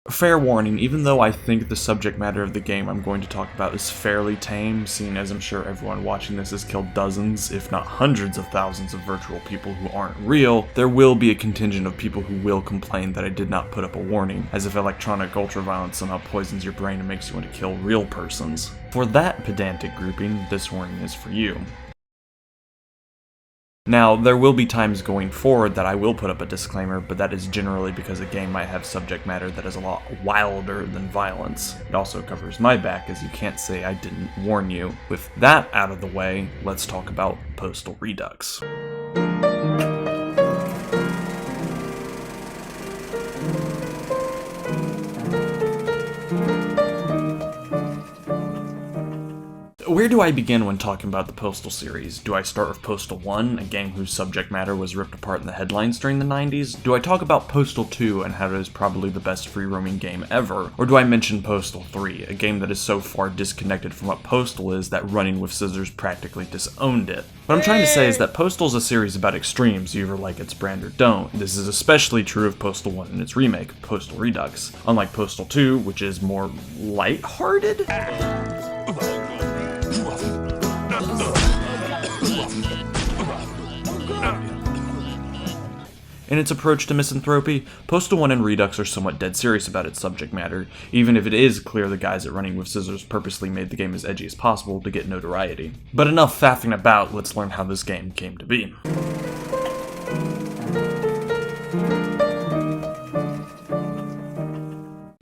Fair warning, even though I think the subject matter of the game I'm going to talk about is fairly tame, seeing as I'm sure everyone watching this has killed dozens, if not hundreds of thousands of virtual people who aren't real, there will be a contingent of people who will complain that I did not put up a warning, as if electronic ultraviolence somehow poisons your brain and makes you want to kill real persons. For that pedantic grouping, this warning is for you. Now, there will be times going forward that I will put up a disclaimer, but that is generally because a game might have subject matter that is a lot wilder than violence. It also covers my back, as you can't say I didn't warn you. With that out of the way, let's talk about Postal Redux. Where do I begin when talking about the Postal series? Do I start with Postal 1, a game whose subject matter was ripped apart in the headlines during the 90s? Do I talk about Postal 2 and how it is probably the best free-roaming game ever? Or do I mention Postal 3, a game that is so far disconnected from what Postal is that Running with Scissors practically disowned it? What I'm trying to say is that Postal is a series about extremes, you either like its brand or don't. This is especially true of Postal 1 and its remake, Postal Redux. Unlike Postal 2, which is more lighthearted? In its approach to misanthropy, Postal 1 and Redux are somewhat dead serious about its subject matter, even if it is clear the guys at Running with Scissors purposely made the game as edgy as possible to get notoriety. But enough faffing about, let's learn how this game came to be.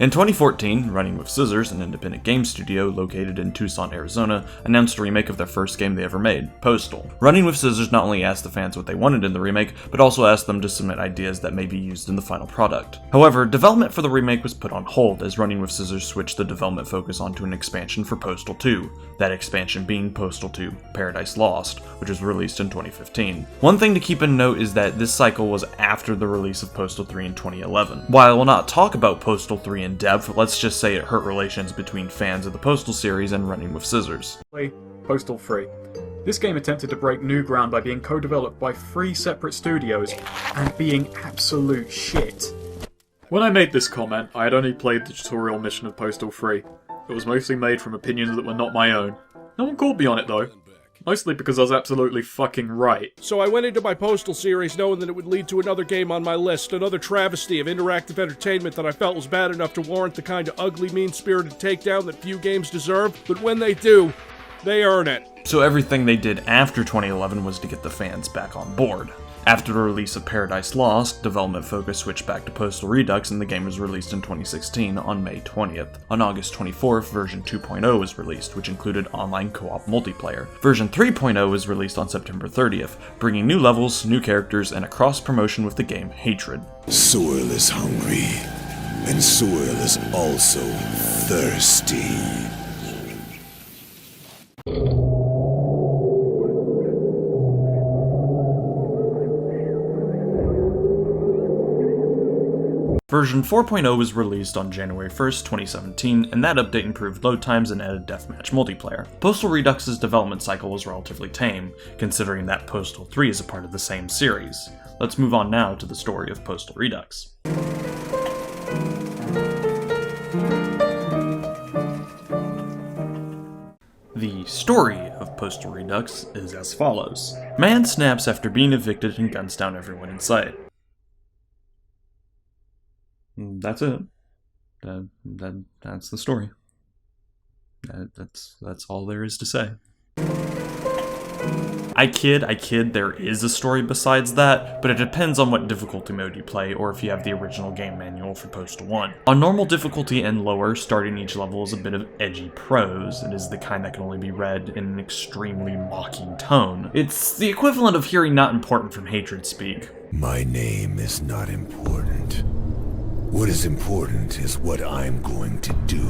In 2014, Running with Scissors, an independent game studio located in Tucson, Arizona, announced a remake of their first game they ever made, Postal. Running with Scissors not only asked the fans what they wanted in the remake, but also asked them to submit ideas that may be used in the final product. However, development for the remake was put on hold as Running with Scissors switched the development focus onto an expansion for Postal 2, that expansion being Postal 2 Paradise Lost, which was released in 2015. One thing to keep in note is that this cycle was after the release of Postal 3 in 2011. While I will not talk about Postal 3 in depth, let's just say it hurt relations between fans of the Postal series and Running with Scissors. Postal 3. This game attempted to break new ground by being co-developed by 3 separate studios and being absolute shit. When I made this comment, I had only played the tutorial mission of Postal 3. It was mostly made from opinions that were not my own. No one called me on it though. Mostly because I was absolutely fucking right. So I went into my Postal series knowing that it would lead to another game on my list, another travesty of interactive entertainment that I felt was bad enough to warrant the kind of ugly, mean-spirited takedown that few games deserve, but when they do, they earn it. So everything they did after 2011 was to get the fans back on board. After the release of Paradise Lost, development focus switched back to Postal Redux and the game was released in 2016 on May 20th. On August 24th, version 2.0 was released, which included online co-op multiplayer. Version 3.0 was released on September 30th, bringing new levels, new characters, and a cross-promotion with the game Hatred. Soil is hungry, and soil is also thirsty. Version 4.0 was released on January 1st, 2017, and that update improved load times and added deathmatch multiplayer. Postal Redux's development cycle was relatively tame, considering that Postal 3 is a part of the same series. Let's move on now to the story of Postal Redux. The story of Postal Redux is as follows. Man snaps after being evicted and guns down everyone in sight. That's it. That's the story. That's all there is to say. I kid, there is a story besides that, but it depends on what difficulty mode you play or if you have the original game manual for Postal 1. On normal difficulty and lower, starting each level is a bit of edgy prose. It is the kind that can only be read in an extremely mocking tone. It's the equivalent of hearing not important from Hatred speak. My name is not important. What is important is what I'm going to do.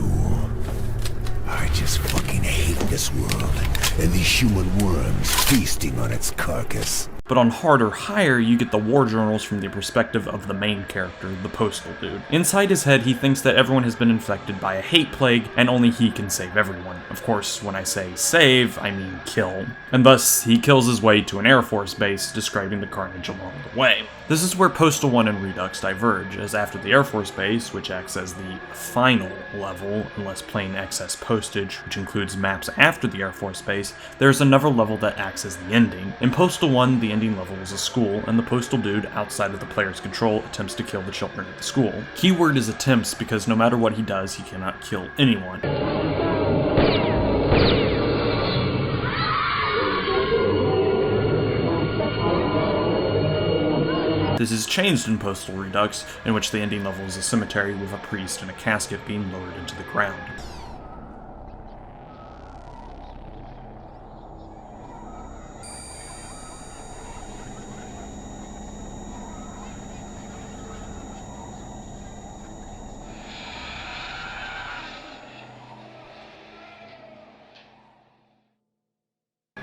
I just fucking hate this world, and these human worms feasting on its carcass. But on hard or higher, you get the war journals from the perspective of the main character, the Postal Dude. Inside his head, he thinks that everyone has been infected by a hate plague, and only he can save everyone. Of course, when I say save, I mean kill. And thus, he kills his way to an Air Force base, describing the carnage along the way. This is where Postal 1 and Redux diverge, as after the Air Force Base, which acts as the final level, unless plain excess postage, which includes maps after the Air Force Base, there's another level that acts as the ending. In Postal 1, the ending level is a school, and the postal dude, outside of the player's control, attempts to kill the children at the school. Keyword is attempts, because no matter what he does, he cannot kill anyone. This is changed in Postal Redux, in which the ending level is a cemetery with a priest and a casket being lowered into the ground.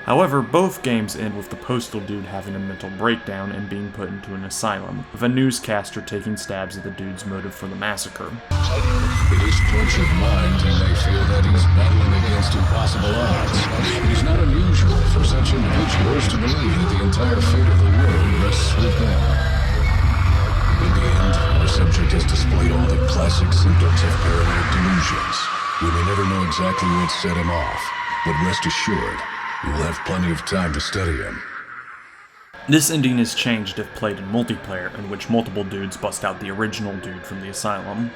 However, both games end with the postal dude having a mental breakdown and being put into an asylum, with a newscaster taking stabs at the dude's motive for the massacre. In his tortured mind, he may feel that he's battling against impossible odds. It is not unusual for such individuals to believe that the entire fate of the world rests with them. In the end, our subject has displayed all the classic symptoms of paranoid delusions. We may never know exactly what set him off, but rest assured, we will have plenty of time to study him. This ending is changed if played in multiplayer, in which multiple dudes bust out the original dude from the asylum.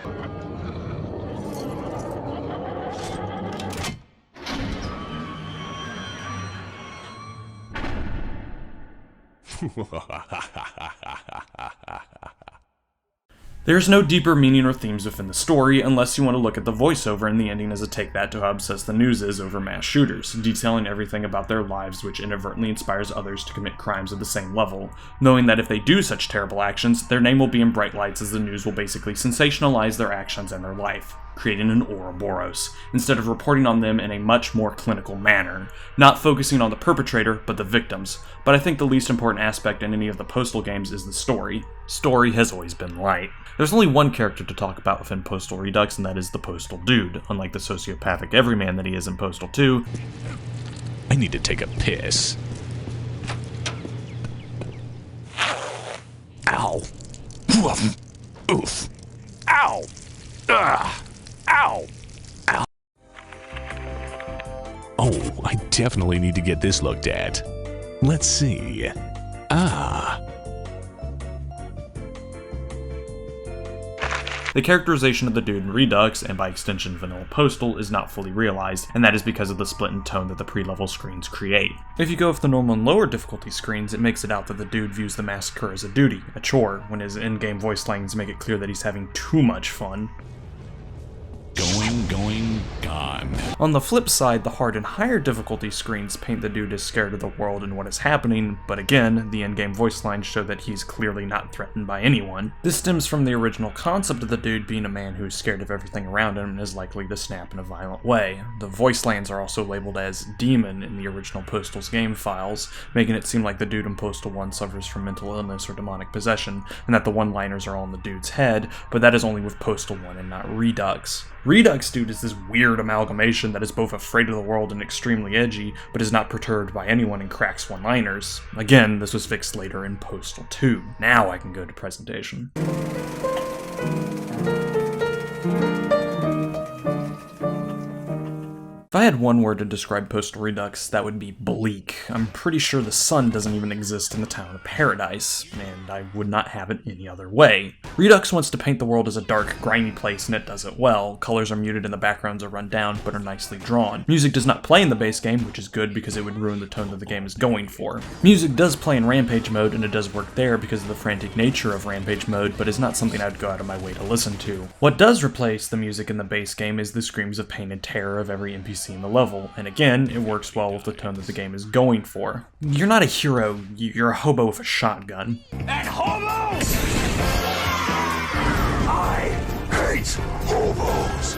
There's no deeper meaning or themes within the story, unless you want to look at the voiceover in the ending as a take that to how obsessed the news is over mass shooters, detailing everything about their lives which inadvertently inspires others to commit crimes of the same level, knowing that if they do such terrible actions, their name will be in bright lights as the news will basically sensationalize their actions and their life, creating an Ouroboros, instead of reporting on them in a much more clinical manner, not focusing on the perpetrator, but the victims. But I think the least important aspect in any of the Postal games is the story. Story has always been light. There's only one character to talk about within Postal Redux, and that is the Postal Dude, unlike the sociopathic everyman that he is in Postal 2. I need to take a piss. Ow. Oof. Ow. Ugh. Ow. Ow. Oh, I definitely need to get this looked at. Let's see. Ah. The characterization of the dude in Redux, and by extension Vanilla Postal, is not fully realized, and that is because of the split in tone that the pre-level screens create. If you go with the normal and lower difficulty screens, it makes it out that the dude views the massacre as a duty, a chore, when his in-game voice lines make it clear that he's having too much fun. Gone. On the flip side, the hard and higher difficulty screens paint the dude as scared of the world and what is happening, but again, the in-game voice lines show that he's clearly not threatened by anyone. This stems from the original concept of the dude being a man who is scared of everything around him and is likely to snap in a violent way. The voice lines are also labeled as demon in the original Postal's game files, making it seem like the dude in Postal 1 suffers from mental illness or demonic possession, and that the one-liners are all in the dude's head, but that is only with Postal 1 and not Redux. Redux dude is this weird amalgamation that is both afraid of the world and extremely edgy, but is not perturbed by anyone and cracks one-liners. Again, this was fixed later in Postal 2. Now I can go to presentation. If I had one word to describe Postal Redux, that would be bleak. I'm pretty sure the sun doesn't even exist in the town of Paradise, and I would not have it any other way. Redux wants to paint the world as a dark, grimy place, and it does it well. Colors are muted and the backgrounds are run down, but are nicely drawn. Music does not play in the base game, which is good because it would ruin the tone that the game is going for. Music does play in Rampage mode, and it does work there because of the frantic nature of Rampage mode, but is not something I'd go out of my way to listen to. What does replace the music in the base game is the screams of pain and terror of every NPC in the level, and again, it works well with the tone that the game is going for. You're not a hero, you're a hobo with a shotgun. And hobos! I hate hobos!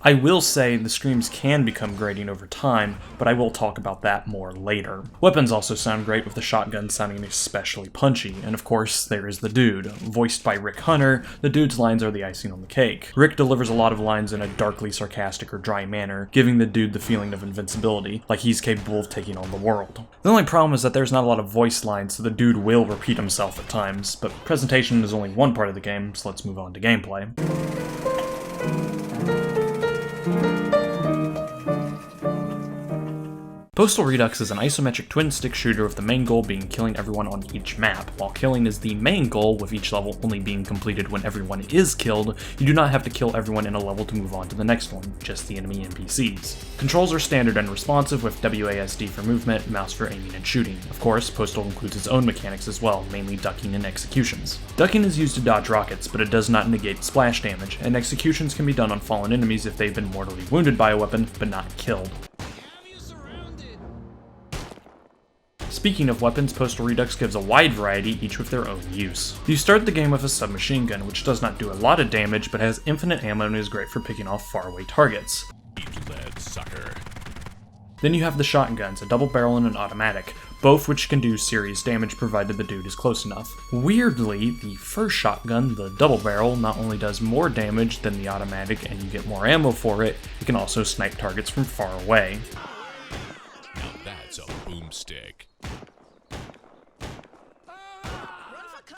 I will say the screams can become grating over time, but I will talk about that more later. Weapons also sound great, with the shotgun sounding especially punchy, and of course there is the dude. Voiced by Rick Hunter, the dude's lines are the icing on the cake. Rick delivers a lot of lines in a darkly sarcastic or dry manner, giving the dude the feeling of invincibility, like he's capable of taking on the world. The only problem is that there's not a lot of voice lines, so the dude will repeat himself at times, but presentation is only one part of the game, so let's move on to gameplay. Postal Redux is an isometric twin-stick shooter with the main goal being killing everyone on each map. While killing is the main goal, with each level only being completed when everyone is killed, you do not have to kill everyone in a level to move on to the next one, just the enemy NPCs. Controls are standard and responsive, with WASD for movement, mouse for aiming and shooting. Of course, Postal includes its own mechanics as well, mainly ducking and executions. Ducking is used to dodge rockets, but it does not negate splash damage, and executions can be done on fallen enemies if they've been mortally wounded by a weapon, but not killed. Speaking of weapons, Postal Redux gives a wide variety, each with their own use. You start the game with a submachine gun, which does not do a lot of damage, but has infinite ammo and is great for picking off faraway targets. Sucker. Then you have the shotguns, a double barrel and an automatic, both which can do serious damage provided the dude is close enough. Weirdly, the first shotgun, the double barrel, not only does more damage than the automatic and you get more ammo for it, it can also snipe targets from far away. Now that's a boomstick.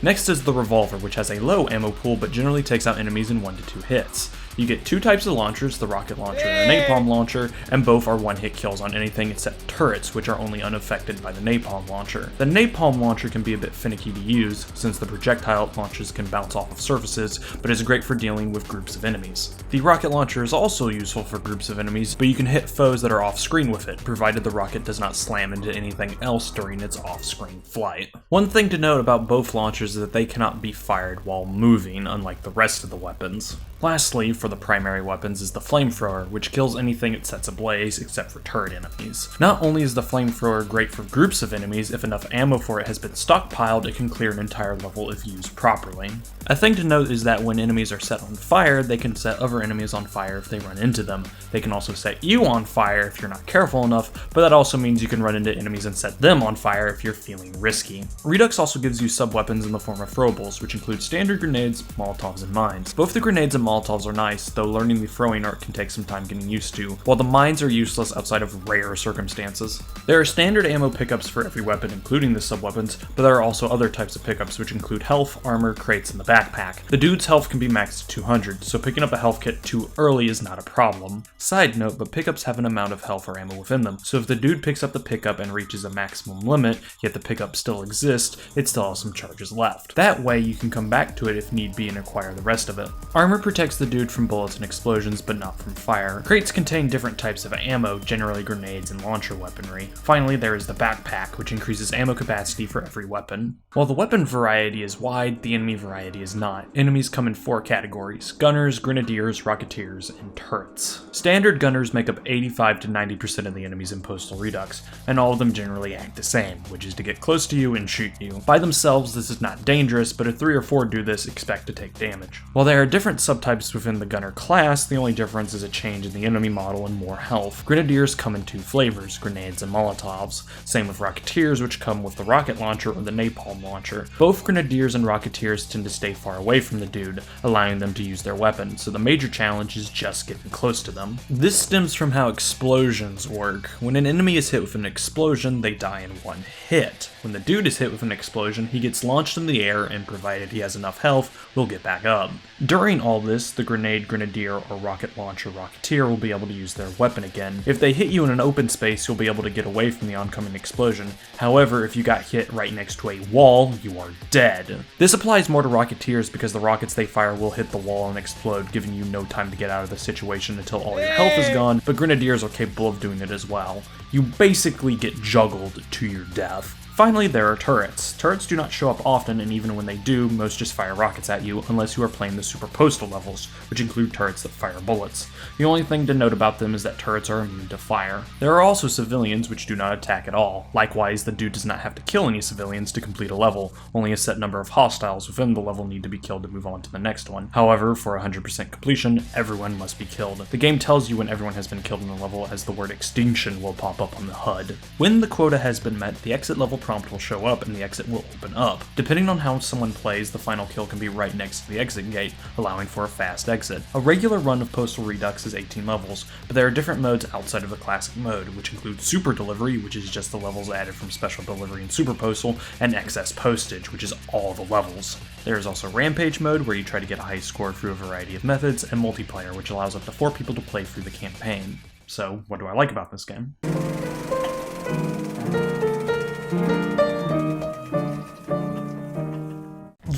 Next is the revolver, which has a low ammo pool but generally takes out enemies in 1 to 2 hits. You get 2 types of launchers, the rocket launcher and the napalm launcher, and both are one-hit kills on anything except turrets, which are only unaffected by the napalm launcher. The napalm launcher can be a bit finicky to use, since the projectile it launches can bounce off of surfaces, but is great for dealing with groups of enemies. The rocket launcher is also useful for groups of enemies, but you can hit foes that are off-screen with it, provided the rocket does not slam into anything else during its off-screen flight. One thing to note about both launchers is that they cannot be fired while moving, unlike the rest of the weapons. Lastly, for the primary weapons is the flamethrower, which kills anything it sets ablaze except for turret enemies. Not only is the flamethrower great for groups of enemies, if enough ammo for it has been stockpiled, it can clear an entire level if used properly. A thing to note is that when enemies are set on fire, they can set other enemies on fire if they run into them. They can also set you on fire if you're not careful enough, but that also means you can run into enemies and set them on fire if you're feeling risky. Redux also gives you sub-weapons in the form of throwables, which include standard grenades, molotovs, and mines. Both the grenades and molotovs are nice, though learning the throwing art can take some time getting used to, while the mines are useless outside of rare circumstances. There are standard ammo pickups for every weapon, including the sub-weapons, but there are also other types of pickups which include health, armor, crates, and the backpack. The dude's health can be maxed to 200, so picking up a health kit too early is not a problem. Side note, but pickups have an amount of health or ammo within them, so if the dude picks up the pickup and reaches a maximum limit, yet the pickup still exists, it still has some charges left. That way you can come back to it if need be and acquire the rest of it. Armor protects the dude from bullets and explosions, but not from fire. Crates contain different types of ammo, generally grenades and launcher weaponry. Finally, there is the backpack, which increases ammo capacity for every weapon. While the weapon variety is wide, the enemy variety is not. Enemies come in 4 categories: gunners, grenadiers, rocketeers, and turrets. Standard gunners make up 85 to 90% of the enemies in Postal Redux, and all of them generally act the same, which is to get close to you and shoot you. By themselves, this is not dangerous, but if 3 or 4 do this, expect to take damage. While there are different subtypes within the gunner class, the only difference is a change in the enemy model and more health. Grenadiers come in 2 flavors, grenades and molotovs. Same with rocketeers, which come with the rocket launcher or the napalm launcher. Both grenadiers and rocketeers tend to stay far away from the dude, allowing them to use their weapon, so the major challenge is just getting close to them. This stems from how explosions work. When an enemy is hit with an explosion, they die in 1 hit. When the dude is hit with an explosion, he gets launched in the air, and provided he has enough health, will get back up. During all this, the grenade, grenadier, or rocket launcher rocketeer will be able to use their weapon again. If they hit you in an open space, you'll be able to get away from the oncoming explosion. However, if you got hit right next to a wall, you are dead. This applies more to rocketeers because the rockets they fire will hit the wall and explode, giving you no time to get out of the situation until all your health is gone, but grenadiers are capable of doing it as well. You basically get juggled to your death. Finally, there are turrets. Turrets do not show up often, and even when they do, most just fire rockets at you, unless you are playing the Super Postal levels, which include turrets that fire bullets. The only thing to note about them is that turrets are immune to fire. There are also civilians which do not attack at all. Likewise, the dude does not have to kill any civilians to complete a level, only a set number of hostiles within the level need to be killed to move on to the next one. However, for 100% completion, everyone must be killed. The game tells you when everyone has been killed in the level, as the word extinction will pop up on the HUD. When the quota has been met, the exit level prompt will show up and the exit will open up. Depending on how someone plays, the final kill can be right next to the exit gate, allowing for a fast exit. A regular run of Postal Redux is 18 levels, but there are different modes outside of the classic mode, which include Super Delivery, which is just the levels added from Special Delivery and Super Postal, and Excess Postage, which is all the levels. There is also Rampage mode, where you try to get a high score through a variety of methods, and Multiplayer, which allows up to 4 people to play through the campaign. So, what do I like about this game?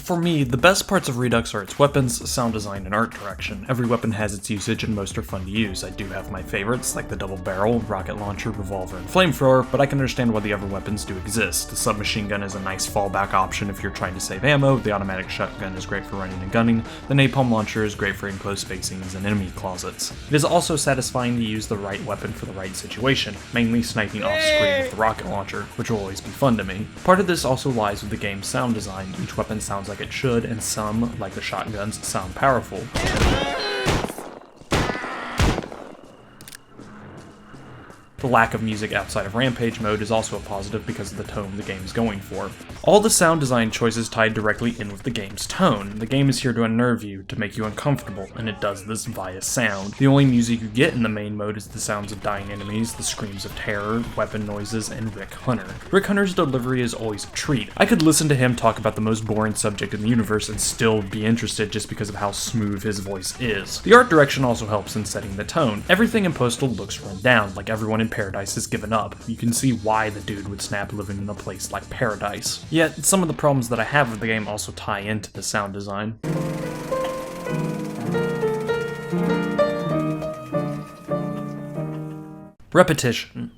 For me, the best parts of Redux are its weapons, sound design, and art direction. Every weapon has its usage and most are fun to use. I do have my favorites, like the double barrel, rocket launcher, revolver, and flamethrower, but I can understand why the other weapons do exist. The submachine gun is a nice fallback option if you're trying to save ammo, the automatic shotgun is great for running and gunning, the napalm launcher is great for enclosed spacings and enemy closets. It is also satisfying to use the right weapon for the right situation, mainly sniping off screen with the rocket launcher, which will always be fun to me. Part of this also lies with the game's sound design. Each weapon sounds like it should, and some, like the shotguns, sound powerful. The lack of music outside of Rampage mode is also a positive because of the tone the game is going for. All the sound design choices tied directly in with the game's tone. The game is here to unnerve you, to make you uncomfortable, and it does this via sound. The only music you get in the main mode is the sounds of dying enemies, the screams of terror, weapon noises, and Rick Hunter. Rick Hunter's delivery is always a treat. I could listen to him talk about the most boring subject in the universe and still be interested just because of how smooth his voice is. The art direction also helps in setting the tone. Everything in Postal looks run down, like everyone in Paradise has given up. You can see why the dude would snap living in a place like Paradise. Yet, some of the problems that I have with the game also tie into the sound design. Repetition.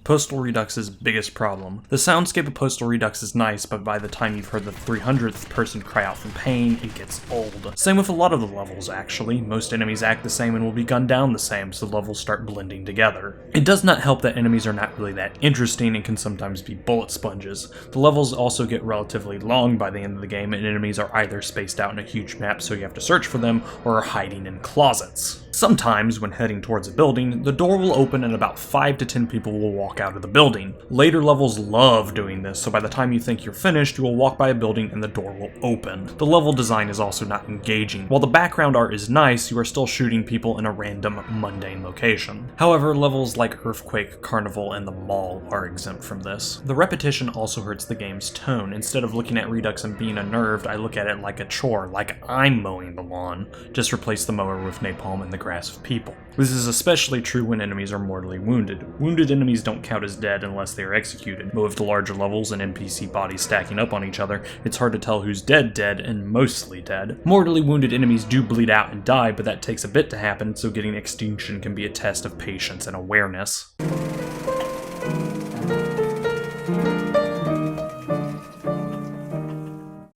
Postal Redux's biggest problem. The soundscape of Postal Redux is nice, but by the time you've heard the 300th person cry out from pain, it gets old. Same with a lot of the levels, actually. Most enemies act the same and will be gunned down the same, so the levels start blending together. It does not help that enemies are not really that interesting and can sometimes be bullet sponges. The levels also get relatively long by the end of the game, and enemies are either spaced out in a huge map so you have to search for them, or are hiding in closets. Sometimes, when heading towards a building, the door will open and about 5 to 10 people will walk out of the building. Later levels love doing this, so by the time you think you're finished, you will walk by a building and the door will open. The level design is also not engaging. While the background art is nice, you are still shooting people in a random, mundane location. However, levels like Earthquake, Carnival, and the Mall are exempt from this. The repetition also hurts the game's tone. Instead of looking at Redux and being unnerved, I look at it like a chore, like I'm mowing the lawn. Just replace the mower with napalm and the grass of people. This is especially true when enemies are mortally wounded. Wounded enemies don't count as dead unless they are executed, but with the larger levels and NPC bodies stacking up on each other, it's hard to tell who's dead and mostly dead. Mortally wounded enemies do bleed out and die, but that takes a bit to happen, so getting extinction can be a test of patience and awareness.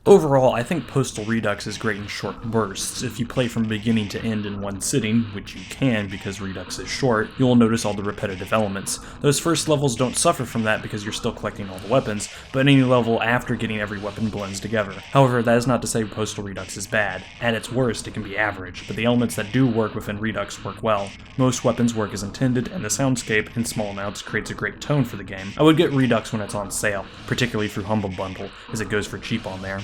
Overall, I think Postal Redux is great in short bursts. If you play from beginning to end in one sitting, which you can because Redux is short, you will notice all the repetitive elements. Those first levels don't suffer from that because you're still collecting all the weapons, but any level after getting every weapon blends together. However, that is not to say Postal Redux is bad. At its worst, it can be average, but the elements that do work within Redux work well. Most weapons work as intended, and the soundscape, in small amounts, creates a great tone for the game. I would get Redux when it's on sale, particularly through Humble Bundle, as it goes for cheap on there.